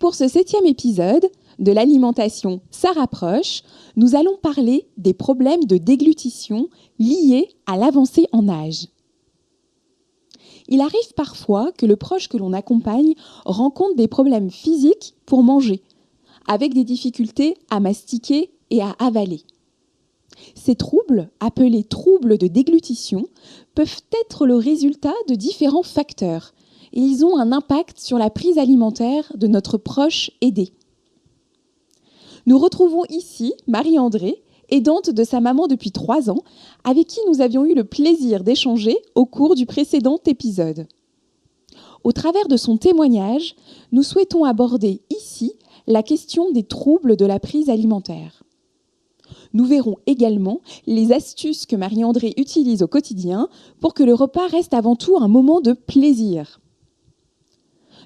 Pour ce 7e épisode de l'alimentation, ça rapproche, nous allons parler des problèmes de déglutition liés à l'avancée en âge. Il arrive parfois que le proche que l'on accompagne rencontre des problèmes physiques pour manger, avec des difficultés à mastiquer et à avaler. Ces troubles, appelés troubles de déglutition, peuvent être le résultat de différents facteurs et ils ont un impact sur la prise alimentaire de notre proche aidé. Nous retrouvons ici Marie-André, aidante de sa maman depuis 3 ans, avec qui nous avions eu le plaisir d'échanger au cours du précédent épisode. Au travers de son témoignage, nous souhaitons aborder ici la question des troubles de la prise alimentaire. Nous verrons également les astuces que Marie-André utilise au quotidien pour que le repas reste avant tout un moment de plaisir.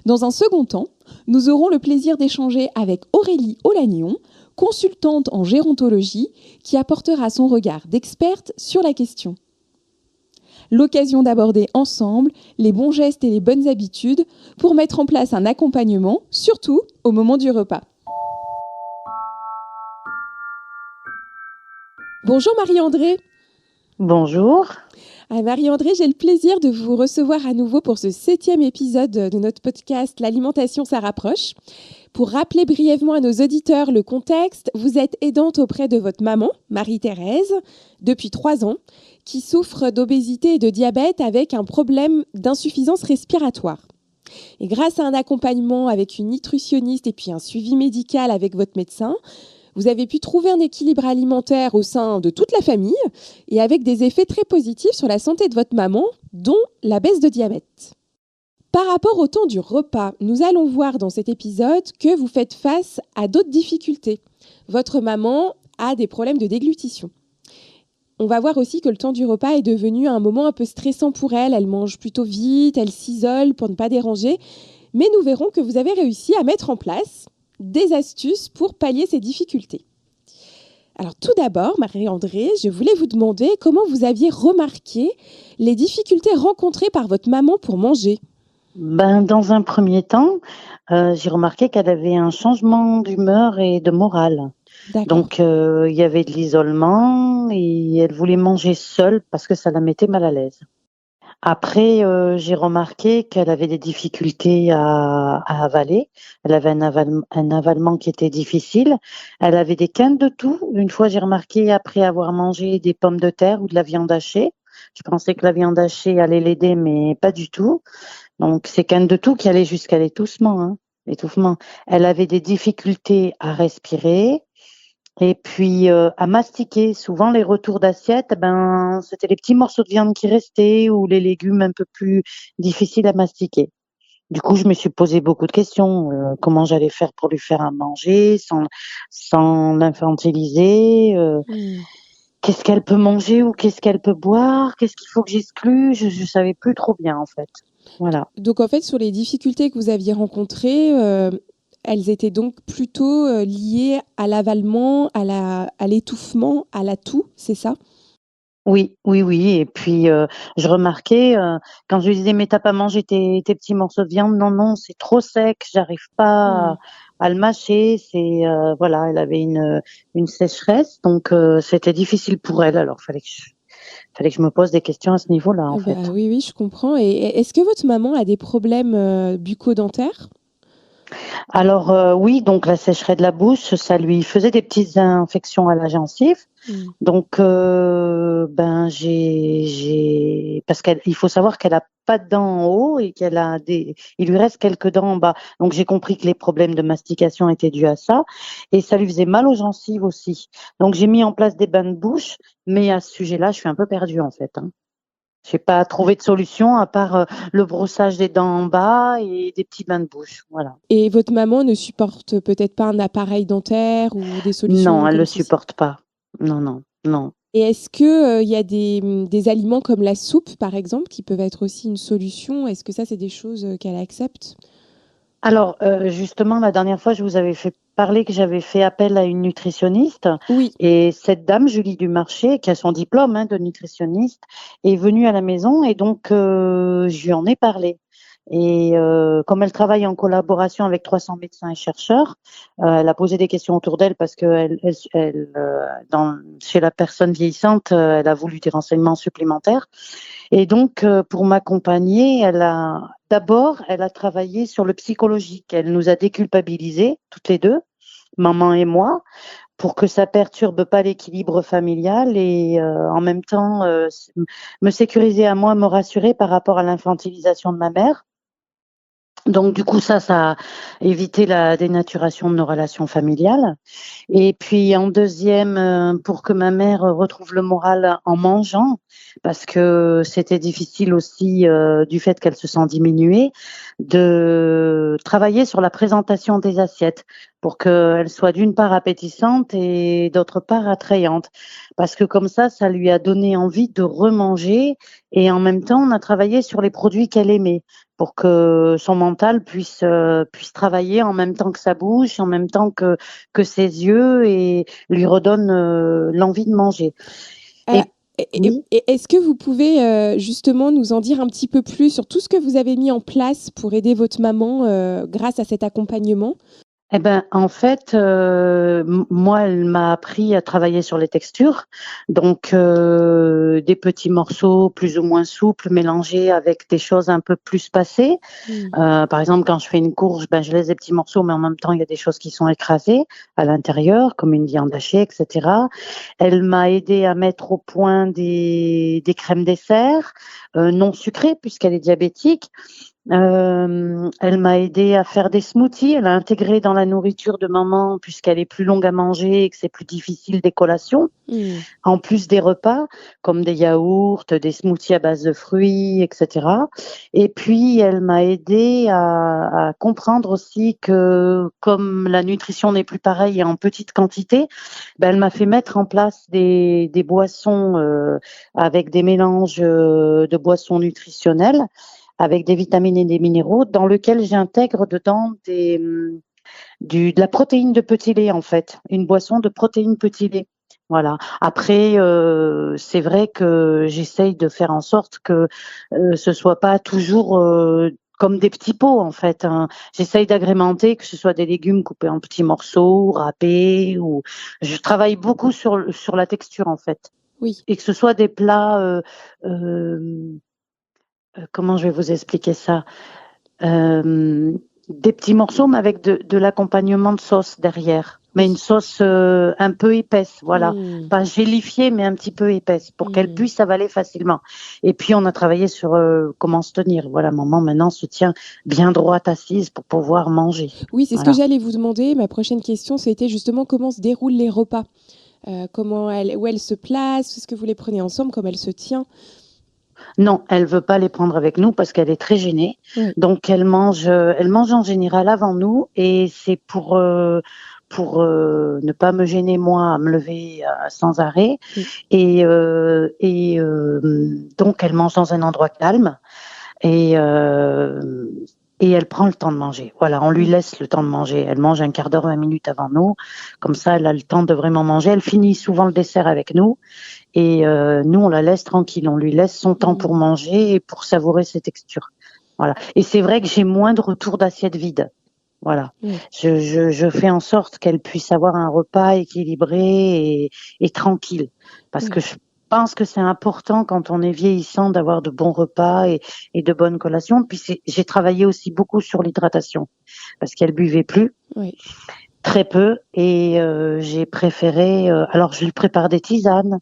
Dans un second temps, nous aurons le plaisir d'échanger avec Aurélie Olagnon, consultante en gérontologie, qui apportera son regard d'experte sur la question. L'occasion d'aborder ensemble les bons gestes et les bonnes habitudes pour mettre en place un accompagnement, surtout au moment du repas. Bonjour Marie-André. Bonjour. Marie-André, j'ai le plaisir de vous recevoir à nouveau pour ce 7e épisode de notre podcast L'alimentation, ça rapproche. Pour rappeler brièvement à nos auditeurs le contexte, vous êtes aidante auprès de votre maman, Marie-Thérèse, depuis 3 ans, qui souffre d'obésité et de diabète avec un problème d'insuffisance respiratoire. Et grâce à un accompagnement avec une nutritionniste et puis un suivi médical avec votre médecin, vous avez pu trouver un équilibre alimentaire au sein de toute la famille et avec des effets très positifs sur la santé de votre maman, dont la baisse de diabète. Par rapport au temps du repas, nous allons voir dans cet épisode que vous faites face à d'autres difficultés. Votre maman a des problèmes de déglutition. On va voir aussi que le temps du repas est devenu un moment un peu stressant pour elle. Elle mange plutôt vite, elle s'isole pour ne pas déranger. Mais nous verrons que vous avez réussi à mettre en place des astuces pour pallier ces difficultés. Alors tout d'abord, Marie-André, je voulais vous demander comment vous aviez remarqué les difficultés rencontrées par votre maman pour manger. Dans un premier temps, j'ai remarqué qu'elle avait un changement d'humeur et de morale. D'accord. Donc, il y avait de l'isolement et elle voulait manger seule parce que ça la mettait mal à l'aise. Après, j'ai remarqué qu'elle avait des difficultés à avaler. Elle avait un avalement qui était difficile. Elle avait des quintes de toux. Une fois, j'ai remarqué, après avoir mangé des pommes de terre ou de la viande hachée, je pensais que la viande hachée allait l'aider, mais pas du tout. Donc, c'est quintes de toux qui allaient jusqu'à l'étouffement. Elle avait des difficultés à respirer. Et puis à mastiquer. Souvent les retours d'assiette, c'était les petits morceaux de viande qui restaient ou les légumes un peu plus difficiles à mastiquer. Du coup, je me suis posé beaucoup de questions. Comment j'allais faire pour lui faire à manger sans l'infantiliser Qu'est-ce qu'elle peut manger ou qu'est-ce qu'elle peut boire? Qu'est-ce qu'il faut que j'exclue? Je savais plus trop bien en fait. Voilà. Donc en fait, sur les difficultés que vous aviez rencontrées, elles étaient donc plutôt liées à l'avalement, à l'étouffement, à la toux, c'est ça? Oui. Et puis, je remarquais, quand je lui disais: «Mais t'as pas mangé tes petits morceaux de viande?» «Non, c'est trop sec, j'arrive pas à le mâcher». Voilà, elle avait une sécheresse, donc c'était difficile pour elle. Alors fallait que je me pose des questions à ce niveau-là, en fait. Oui, je comprends. Et est-ce que votre maman a des problèmes bucco-dentaires? Alors, oui, donc la sécheresse de la bouche, ça lui faisait des petites infections à la gencive. Donc, j'ai parce il faut savoir qu'elle a pas de dents en haut et il lui reste quelques dents en bas. Donc j'ai compris que les problèmes de mastication étaient dus à ça et ça lui faisait mal aux gencives aussi. Donc j'ai mis en place des bains de bouche, mais à ce sujet-là, je suis un peu perdue en fait, hein. J'ai pas trouvé de solution à part, le brossage des dents en bas et des petits bains de bouche, voilà. Et votre maman ne supporte peut-être pas un appareil dentaire ou des solutions Non, elle comme le ceci? supporte pas. Non. Et est-ce que, y a des aliments comme la soupe, par exemple, qui peuvent être aussi une solution? Est-ce que ça, c'est des choses, qu'elle accepte? Alors, justement, la dernière fois, je vous avais fait parler que j'avais fait appel à une nutritionniste Oui. et cette dame, Julie Dumarché, qui a son diplôme, hein, de nutritionniste, est venue à la maison et donc je lui en ai parlé Et comme elle travaille en collaboration avec 300 médecins et chercheurs, elle a posé des questions autour d'elle parce que chez la personne vieillissante, elle a voulu des renseignements supplémentaires. Et donc, pour m'accompagner, elle a travaillé sur le psychologique. Elle nous a déculpabilisés, toutes les deux, maman et moi, pour que ça perturbe pas l'équilibre familial et en même temps me sécuriser à moi, me rassurer par rapport à l'infantilisation de ma mère. Donc du coup, ça a évité la dénaturation de nos relations familiales. Et puis en deuxième, pour que ma mère retrouve le moral en mangeant, parce que c'était difficile aussi du fait qu'elle se sent diminuée, de travailler sur la présentation des assiettes pour qu'elles soient d'une part appétissantes et d'autre part attrayantes. Parce que comme ça lui a donné envie de remanger et en même temps, on a travaillé sur les produits qu'elle aimait pour que son mental puisse travailler en même temps que sa bouche, en même temps que ses yeux et lui redonne l'envie de manger. Et est-ce que vous pouvez justement nous en dire un petit peu plus sur tout ce que vous avez mis en place pour aider votre maman grâce à cet accompagnement? Eh ben, en fait, moi, elle m'a appris à travailler sur les textures. Donc, des petits morceaux plus ou moins souples mélangés avec des choses un peu plus passées. Par exemple, quand je fais une courge, ben, je laisse des petits morceaux, mais en même temps, il y a des choses qui sont écrasées à l'intérieur, comme une viande hachée, etc. Elle m'a aidé à mettre au point des crèmes dessert non sucrées, puisqu'elle est diabétique. Elle m'a aidé à faire des smoothies. Elle a intégré dans la nourriture de maman, puisqu'elle est plus longue à manger et que c'est plus difficile des collations. En plus des repas, comme des yaourts, des smoothies à base de fruits, etc. Et puis, elle m'a aidé à comprendre aussi que comme la nutrition n'est plus pareille et en petite quantité, ben, elle m'a fait mettre en place des boissons avec des mélanges de boissons nutritionnelles avec des vitamines et des minéraux, dans lequel j'intègre dedans de la protéine de petit lait, en fait, une boisson de protéines petit lait. Voilà. Après, c'est vrai que j'essaye de faire en sorte que ce soit pas toujours comme des petits pots, en fait. Hein. J'essaye d'agrémenter, que ce soit des légumes coupés en petits morceaux, râpés, ou je travaille beaucoup sur la texture, en fait. Oui. Et que ce soit des plats comment je vais vous expliquer ça? Des petits morceaux, mais avec de l'accompagnement de sauce derrière. Mais une sauce un peu épaisse, voilà. Pas gélifiée, mais un petit peu épaisse, pour qu'elle puisse avaler facilement. Et puis, on a travaillé sur comment se tenir. Voilà, maman, maintenant, se tient bien droite assise pour pouvoir manger. Oui, c'est ce que j'allais vous demander. Ma prochaine question, c'était justement comment se déroulent les repas. Où elle se place, est-ce que vous les prenez ensemble, comment elle se tient? Non, elle veut pas les prendre avec nous parce qu'elle est très gênée. Donc elle mange en général avant nous et c'est pour ne pas me gêner moi à me lever sans arrêt. Et donc elle mange dans un endroit calme et elle prend le temps de manger. Voilà, on lui laisse le temps de manger. Elle mange un quart d'heure, 20 minutes avant nous. Comme ça, elle a le temps de vraiment manger. Elle finit souvent le dessert avec nous. Et nous, on la laisse tranquille. On lui laisse son temps pour manger et pour savourer ses textures. Voilà. Et c'est vrai que j'ai moins de retours d'assiette vide. Voilà. Je fais en sorte qu'elle puisse avoir un repas équilibré et tranquille. Parce que je pense que c'est important quand on est vieillissant d'avoir de bons repas et de bonnes collations. Puis j'ai travaillé aussi beaucoup sur l'hydratation parce qu'elle buvait plus. Très peu. Et j'ai préféré... alors, je lui prépare des tisanes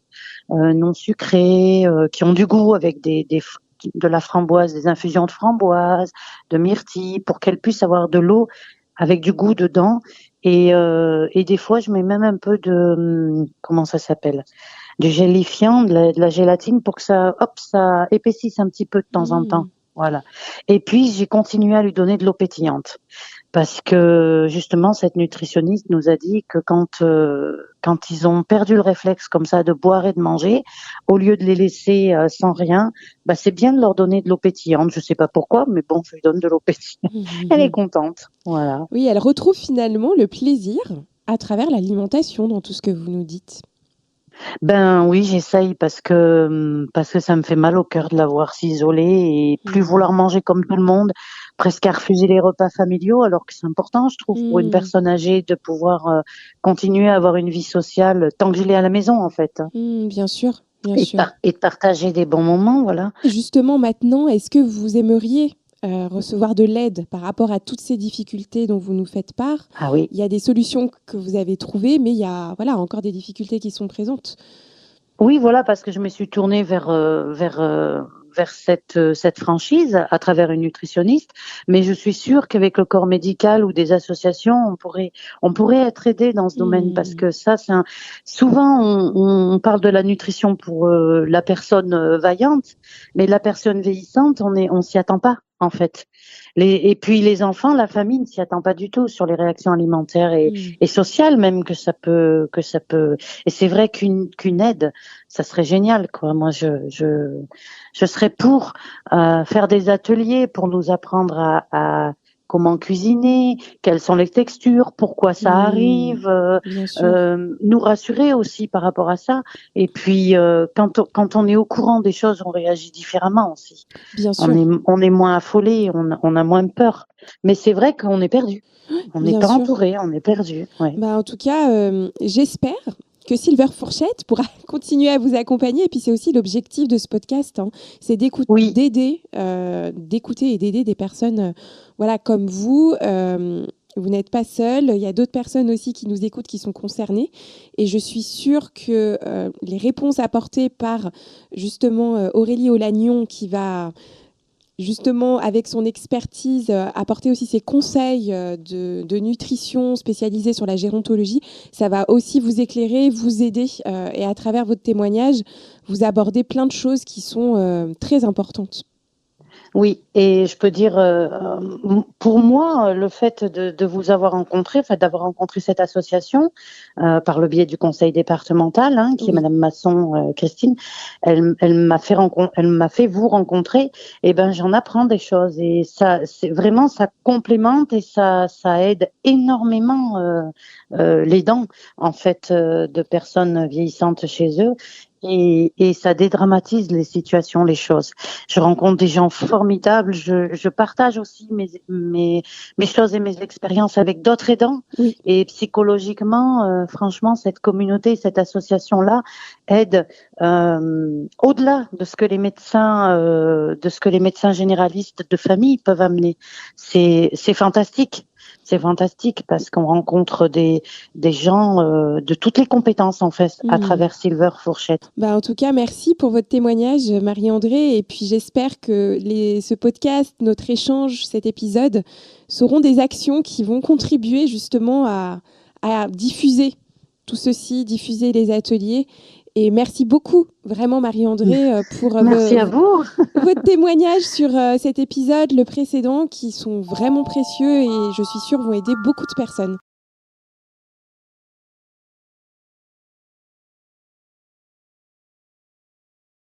non sucrées qui ont du goût avec de la framboise, des infusions de framboise, de myrtille, pour qu'elle puisse avoir de l'eau avec du goût dedans. Et des fois, je mets même un peu de... comment ça s'appelle? Du gélifiant, de la gélatine, pour que ça épaississe un petit peu de temps en temps. Voilà. Et puis, j'ai continué à lui donner de l'eau pétillante. Parce que justement, cette nutritionniste nous a dit que quand ils ont perdu le réflexe comme ça de boire et de manger, au lieu de les laisser sans rien, bah, c'est bien de leur donner de l'eau pétillante. Je sais pas pourquoi, mais bon, je lui donne de l'eau pétillante. Elle est contente. Voilà. Oui, elle retrouve finalement le plaisir à travers l'alimentation dans tout ce que vous nous dites. Ben oui, j'essaye parce que ça me fait mal au cœur de la voir s'isoler et plus Mmh. vouloir manger comme tout le monde, presque à refuser les repas familiaux, alors que c'est important, je trouve, pour une Mmh. personne âgée de pouvoir continuer à avoir une vie sociale tant que je l'ai à la maison, en fait, Mmh, bien sûr, bien sûr. et de partager des bons moments, voilà. Et justement, maintenant, est-ce que vous aimeriez recevoir de l'aide par rapport à toutes ces difficultés dont vous nous faites part? Ah oui. Il y a des solutions que vous avez trouvées, mais il y a voilà, encore des difficultés qui sont présentes. Oui, voilà, parce que je me suis tournée vers cette franchise à travers une nutritionniste, mais je suis sûre qu'avec le corps médical ou des associations, on pourrait être aidé dans ce domaine parce Mmh. que ça, souvent on parle de la nutrition pour la personne vaillante, mais la personne vieillissante, on s'y attend pas en fait. Et puis les enfants, la famille ne s'y attend pas du tout sur les réactions alimentaires Mmh. et sociales même que ça peut. Et c'est vrai qu'une aide, ça serait génial, quoi. Moi, je serais pour faire des ateliers pour nous apprendre à comment cuisiner, quelles sont les textures, pourquoi ça Mmh. arrive, Bien sûr, nous rassurer aussi par rapport à ça. Et puis, quand on est au courant des choses, on réagit différemment aussi. bien On sûr, est, on est moins affolé, on a moins peur. Mais c'est vrai qu'on est perdu. On n'est bien pas sûr. entouré, on est perdu. Ouais. Bah, en tout cas, j'espère que Silver Fourchette pourra continuer à vous accompagner. Et puis, c'est aussi l'objectif de ce podcast, hein. C'est Oui, d'écouter et d'aider des personnes voilà, comme vous. Vous n'êtes pas seul. Il y a d'autres personnes aussi qui nous écoutent, qui sont concernées. Et je suis sûre que les réponses apportées par justement Aurélie Olagnon, qui va justement, avec son expertise, apporter aussi ses conseils de nutrition spécialisés sur la gérontologie, ça va aussi vous éclairer, vous aider. Et à travers votre témoignage, vous abordez plein de choses qui sont très importantes. oui, et je peux dire, pour moi, le fait de vous avoir rencontré, enfin d'avoir rencontré cette association par le biais du conseil départemental, hein, qui est Oui. Madame Masson, Christine, elle m'a fait vous rencontrer. Et ben, j'en apprends des choses et ça, c'est vraiment ça complémente et ça aide énormément les dents en fait de personnes vieillissantes chez eux. Et ça dédramatise les situations, les choses. Je rencontre des gens formidables. Je partage aussi mes choses et mes expériences avec d'autres aidants. Oui. Et psychologiquement, franchement, cette communauté, cette association-là aide au-delà de ce que les médecins généralistes de famille peuvent amener. C'est fantastique. C'est fantastique parce qu'on rencontre des gens de toutes les compétences en fait à Mmh. travers Silver Fourchette. Bah, en tout cas, merci pour votre témoignage, Marie-André. Et puis, j'espère que ce podcast, notre échange, cet épisode, seront des actions qui vont contribuer justement à diffuser tout ceci, diffuser les ateliers. Et merci beaucoup, vraiment, Marie-André, pour Merci à vous. votre témoignage sur cet épisode, le précédent, qui sont vraiment précieux et je suis sûre vont aider beaucoup de personnes.